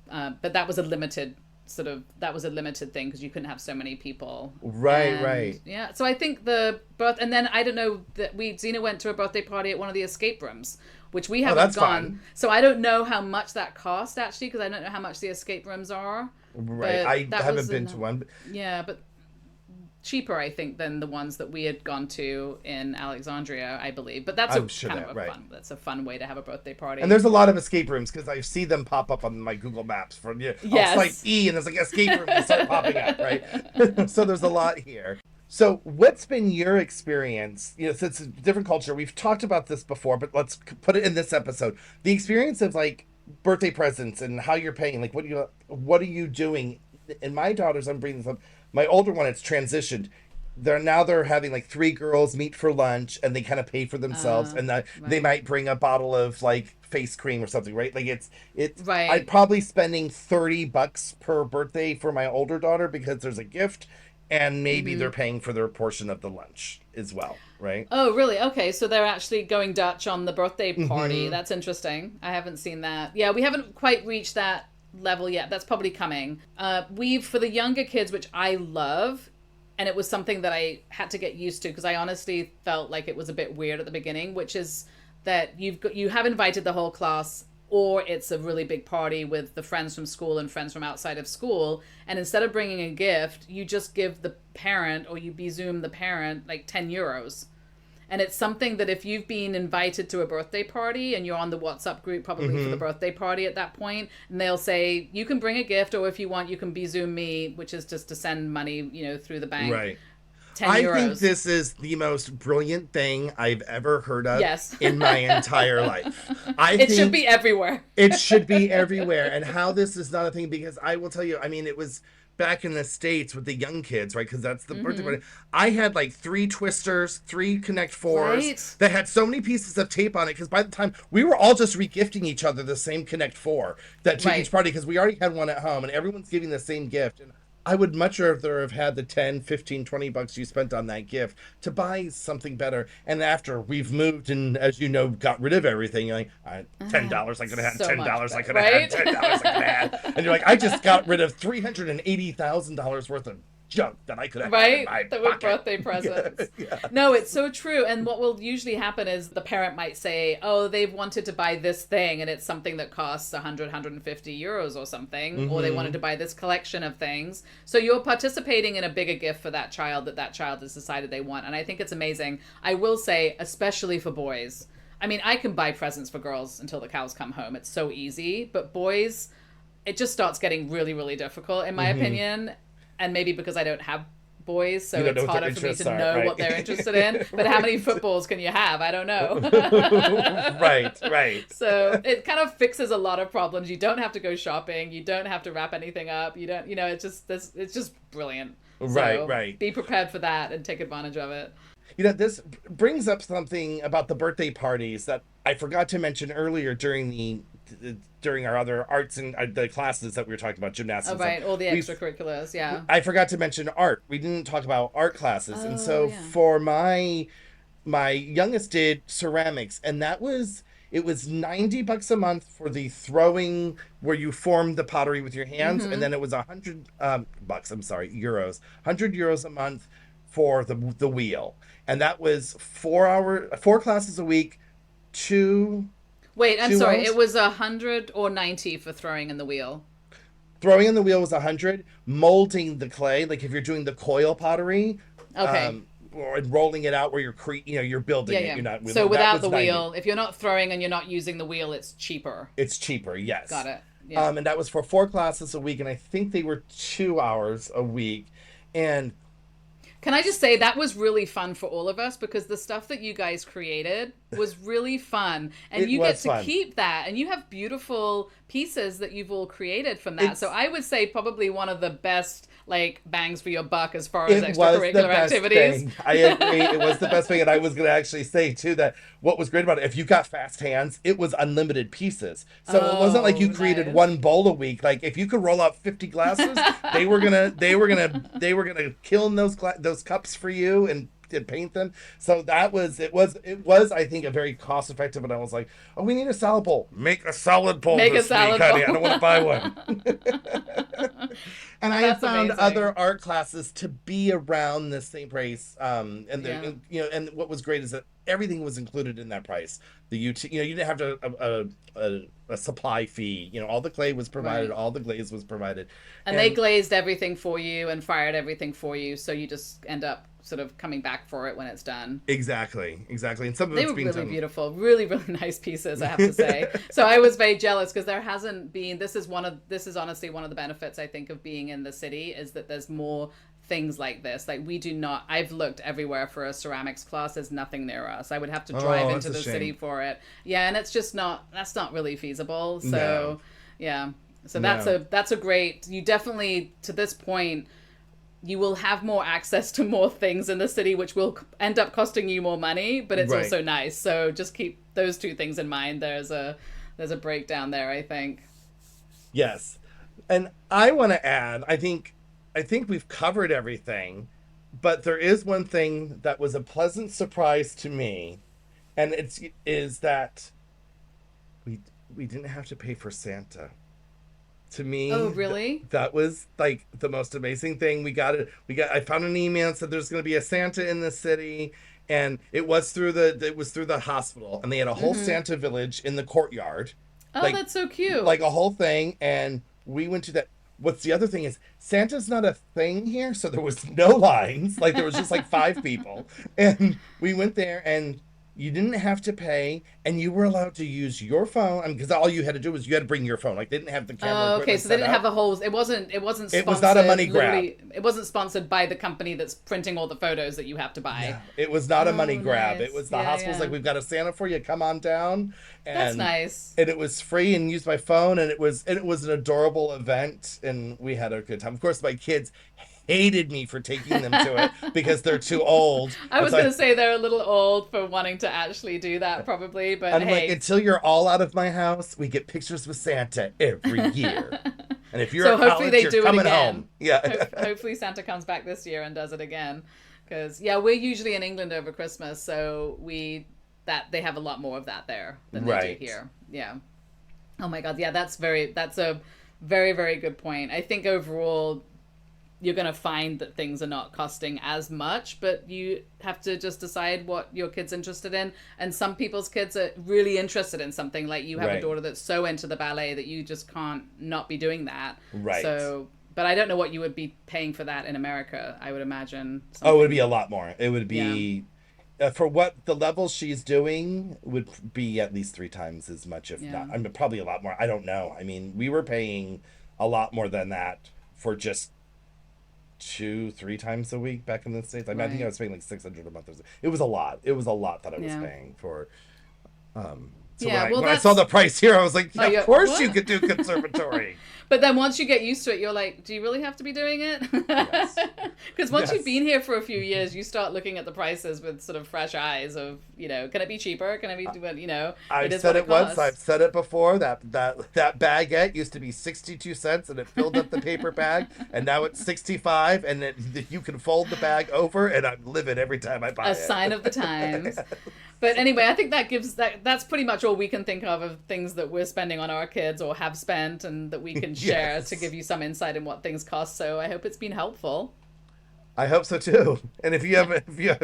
but that was a limited thing because you couldn't have so many people. Right. Yeah. So I think and then I don't know that Zena went to a birthday party at one of the escape rooms, which we haven't gone. Fun. So I don't know how much that cost actually, because I don't know how much the escape rooms are. Right. I haven't been to one. Yeah, but cheaper, I think, than the ones that we had gone to in Alexandria, I believe. But that's that's a fun way to have a birthday party. And there's a lot of escape rooms because I see them pop up on my Google Maps. I'll swipe E and there's like escape room and start popping up, right? So there's a lot here. So what's been your experience? Since it's a different culture, we've talked about this before, but let's put it in this episode. The experience of like birthday presents and how you're paying. Like, what are you doing? And my daughters, I'm bringing this up. My older one, it's transitioned. They're having like 3 girls meet for lunch and they kind of pay for themselves, and they might bring a bottle of like face cream or something, right? Like it's right. I'm probably spending $30 per birthday for my older daughter because there's a gift, and maybe they're paying for their portion of the lunch as well, right? Oh, really? Okay, so they're actually going Dutch on the birthday party. That's interesting. I haven't seen that. Yeah, we haven't quite reached that level yet. That's probably coming. For the younger kids, which I love, and it was something that I had to get used to because I honestly felt like it was a bit weird at the beginning, which is that you have invited the whole class, or it's a really big party with the friends from school and friends from outside of school, and instead of bringing a gift, you just give the parent, or you Zoom the parent, like 10 euros. And it's something that if you've been invited to a birthday party and you're on the WhatsApp group probably for the birthday party at that point, and they'll say, you can bring a gift, or if you want, you can Zoom me, which is just to send money, through the bank. Right. 10 I euros. think this is the most brilliant thing I've ever heard of in my entire life. It should be everywhere. It should be everywhere. And how this is not a thing, because I will tell you, I mean, it was back in the States with the young kids, right? Because that's the birthday party. I had like 3 twisters, 3 Connect 4s that had so many pieces of tape on it, because by the time we were all just regifting each other the same Connect 4 that to each party, because we already had one at home and everyone's giving the same gift. And I would much rather have had the 10, 15, $20 you spent on that gift to buy something better. And after we've moved and, as you know, got rid of everything, you're like, $10 I could have had, so $10 I could have had, $10 I could have had. And you're like, I just got rid of $380,000 worth of junk that I could have had in my that were pocket. birthday presents. No, it's so true. And what will usually happen is the parent might say, oh, they've wanted to buy this thing and it's something that costs 150 euros or something, or they wanted to buy this collection of things. So you're participating in a bigger gift for that child that child has decided they want. And I think it's amazing. I will say, especially for boys. I mean, I can buy presents for girls until the cows come home. It's so easy. But boys, it just starts getting really, really difficult, in my opinion. And maybe because I don't have boys, so it's harder for me to know what they're interested in. But how many footballs can you have? I don't know. Right. So it kind of fixes a lot of problems. You don't have to go shopping. You don't have to wrap anything up. You don't, it's just brilliant. So Right. Be Be prepared for that and take advantage of it. This brings up something about the birthday parties that I forgot to mention earlier during our other arts and the classes that we were talking about, gymnastics. Oh, right, all the extracurriculars, yeah. I forgot to mention art. We didn't talk about art classes. And so for my youngest did ceramics, and it was $90 a month for the throwing where you form the pottery with your hands, and then it was euros, 100 euros a month for the wheel. And that was 4 classes a week, 2 Wait, I'm 2 sorry. hours? It was 100 or 90 for throwing in the wheel. Throwing in the wheel was 100. Molding the clay, like if you're doing the coil pottery, or rolling it out where you're building it. You're not. So without the wheel, if you're not throwing and you're not using the wheel, it's cheaper. It's cheaper, yes. Got it. Yeah. And that was for 4 classes a week, and I think they were 2 hours a week, and. Can I just say that was really fun for all of us, because the stuff that you guys created was really fun, and you get to keep that, and you have beautiful pieces that you've all created from that. So I would say probably one of the best bangs for your buck as far as extracurricular activities. I agree. It was the best thing. And I was going to actually say too that what was great about it, if you got fast hands, it was unlimited pieces. So it wasn't like you created one bowl a week. Like if you could roll out 50 glasses, they were gonna kiln those cups for you and paint them. So it was I think a very cost effective. And I was like, oh, we need a salad bowl. Make a salad bowl this week, honey. I don't want to buy one. And I found other art classes to be around the same price. And what was great is that everything was included in that price. You didn't have to a supply fee. All the clay was provided, all the glaze was provided, and they glazed everything for you and fired everything for you, so you just end up sort of coming back for it when it's done. Exactly. And some of they were really beautiful, really nice pieces, I have to say. So I was very jealous because there hasn't been. This is honestly one of the benefits I think of being in the city, is that there's more things like this. Like, we do not. I've looked everywhere for a ceramics class. There's nothing near us. I would have to drive into the city for it. Yeah, and it's just not. That's not really feasible. So yeah. So that's a great. You definitely, to this point, you will have more access to more things in the city, which will end up costing you more money, but it's also nice. So just keep those two things in mind. There's a breakdown there, I think. Yes. And I want to add, I think we've covered everything, but there is one thing that was a pleasant surprise to me, and is that we didn't have to pay for Santa. To me, oh really? That was like the most amazing thing. I found an email that said there's going to be a Santa in the city, and it was through the hospital, and they had a whole Santa village in the courtyard. Oh, that's so cute! Like a whole thing, and we went to that. What's the other thing is Santa's not a thing here, so there was no lines. Like, there was just like 5 people, and we went there, and you didn't have to pay, and you were allowed to use your phone. Because all you had to do was you had to bring your phone. Like, they didn't have the camera. Oh, okay. So they didn't have the whole. It wasn't. Sponsored, it was not a money grab. It wasn't sponsored by the company that's printing all the photos that you have to buy. No, it was not a money grab. Nice. It was the hospital's like, we've got a Santa for you. Come on down. And, that's nice. And it was free, and used my phone, and it was an adorable event, and we had a good time. Of course, my kids hated me for taking them to it because they're too old. I was going to say they're a little old for wanting to actually do that, probably, but I'm like, until you're all out of my house, we get pictures with Santa every year. And if you're so hopefully they do coming it again. Home. Yeah. Hopefully Santa comes back this year and does it again, because we're usually in England over Christmas, so they have a lot more of that there than they do here. Yeah. Oh my God. Yeah, that's a very, very good point. I think overall, you're going to find that things are not costing as much, but you have to just decide what your kid's interested in. And some people's kids are really interested in something. Like, you have a daughter that's so into the ballet that you just can't not be doing that. Right. So, but I don't know what you would be paying for that in America. I would imagine. Oh, it would be a lot more. It would be, for what the level she's doing, would be at least 3 times as much, if not. I mean, probably a lot more. I don't know. I mean, we were paying a lot more than that for just 2-3 times a week back in the States. I mean, I think I was paying like $600 a month. It was a lot. It was a lot that I was paying for. So when I saw the price here, I was like, of course you could do conservatory. But then once you get used to it, you're like, do you really have to be doing it? Because once you've been here for a few years, you start looking at the prices with sort of fresh eyes of, can it be cheaper? Can it be, I've said it once. I've said it before. That baguette used to be 62 cents, and it filled up the paper bag, and now it's 65, and you can fold the bag over, and I'm livid every time I buy it. A sign of the times. But anyway, I think that's pretty much all we can think of things that we're spending on our kids or have spent, and that we can share to give you some insight in what things cost. So I hope it's been helpful. I hope so too. And if you have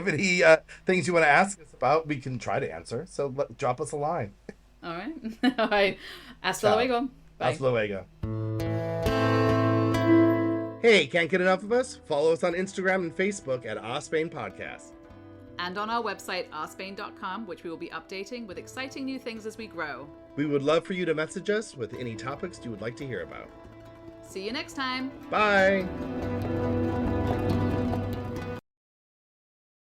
any things you want to ask us about, we can try to answer. So drop us a line. All right. All right. Hasta luego. Bye. Hasta luego. Hey, can't get enough of us? Follow us on Instagram and Facebook at Spain Podcast. And on our website, ourspain.com, which we will be updating with exciting new things as we grow. We would love for you to message us with any topics you would like to hear about. See you next time. Bye.